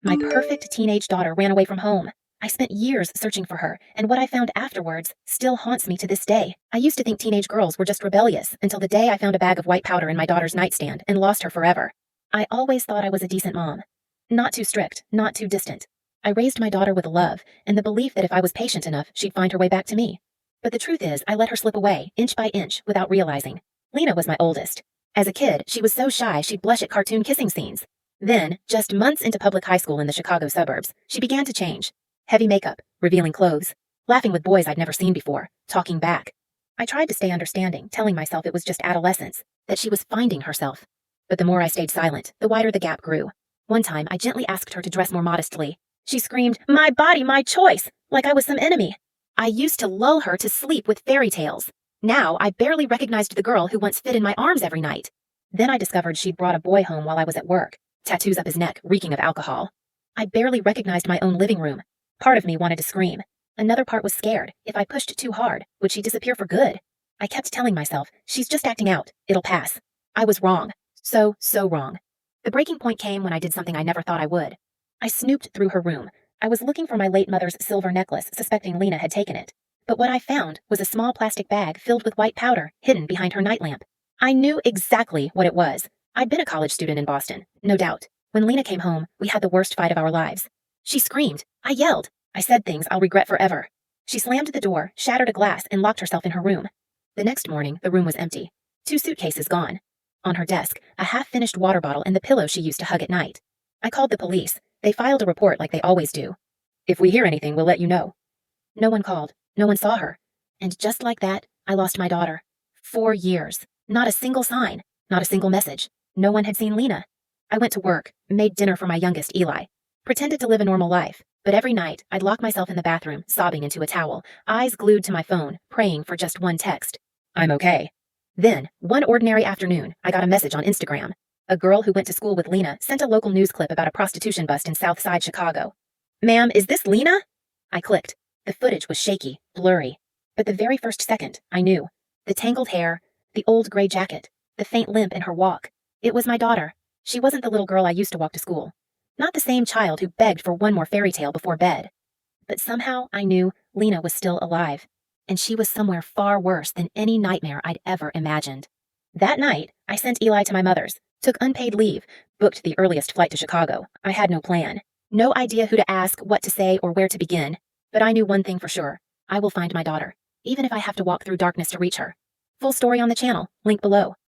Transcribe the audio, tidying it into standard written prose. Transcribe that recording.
My perfect teenage daughter ran away from home. I spent years searching for her, and what I found afterwards still haunts me to this day. I used to think teenage girls were just rebellious until the day I found a bag of white powder in my daughter's nightstand and lost her forever. I always thought I was a decent mom. Not too strict, not too distant. I raised my daughter with love and the belief that if I was patient enough, she'd find her way back to me. But the truth is, I let her slip away, inch by inch, without realizing. Lena was my oldest. As a kid, she was so shy she'd blush at cartoon kissing scenes. Then, just months into public high school in the Chicago suburbs, she began to change. Heavy makeup, revealing clothes, laughing with boys I'd never seen before, talking back. I tried to stay understanding, telling myself it was just adolescence, that she was finding herself. But the more I stayed silent, the wider the gap grew. One time, I gently asked her to dress more modestly. She screamed, "My body, my choice!" like I was some enemy. I used to lull her to sleep with fairy tales. Now, I barely recognized the girl who once fit in my arms every night. Then I discovered she'd brought a boy home while I was at work, tattoos up his neck, reeking of alcohol. I barely recognized my own living room. Part of me wanted to scream. Another part was scared. If I pushed too hard, would she disappear for good? I kept telling myself, she's just acting out. It'll pass. I was wrong. So wrong. The breaking point came when I did something I never thought I would. I snooped through her room. I was looking for my late mother's silver necklace, suspecting Lena had taken it. But what I found was a small plastic bag filled with white powder, hidden behind her nightlamp. I knew exactly what it was. I'd been a college student in Boston, no doubt. When Lena came home, we had the worst fight of our lives. She screamed. I yelled. I said things I'll regret forever. She slammed the door, shattered a glass, and locked herself in her room. The next morning, the room was empty. 2 suitcases gone. On her desk, a half-finished water bottle and the pillow she used to hug at night. I called the police. They filed a report like they always do. If we hear anything, we'll let you know. No one called. No one saw her. And just like that, I lost my daughter. 4 years. Not a single sign. Not a single message. No one had seen Lena. I went to work, made dinner for my youngest, Eli. Pretended to live a normal life, but every night I'd lock myself in the bathroom, sobbing into a towel, eyes glued to my phone, praying for just one text. I'm okay. Then, one ordinary afternoon, I got a message on Instagram. A girl who went to school with Lena sent a local news clip about a prostitution bust in South Side Chicago. Ma'am, is this Lena? I clicked. The footage was shaky, blurry. But the very first second, I knew. The tangled hair, the old gray jacket, the faint limp in her walk. It was my daughter. She wasn't the little girl I used to walk to school. Not the same child who begged for one more fairy tale before bed. But somehow I knew Lena was still alive. And she was somewhere far worse than any nightmare I'd ever imagined. That night, I sent Eli to my mother's, took unpaid leave, booked the earliest flight to Chicago. I had no plan. No idea who to ask, what to say, or where to begin. But I knew one thing for sure. I will find my daughter, even if I have to walk through darkness to reach her. Full story on the channel, link below.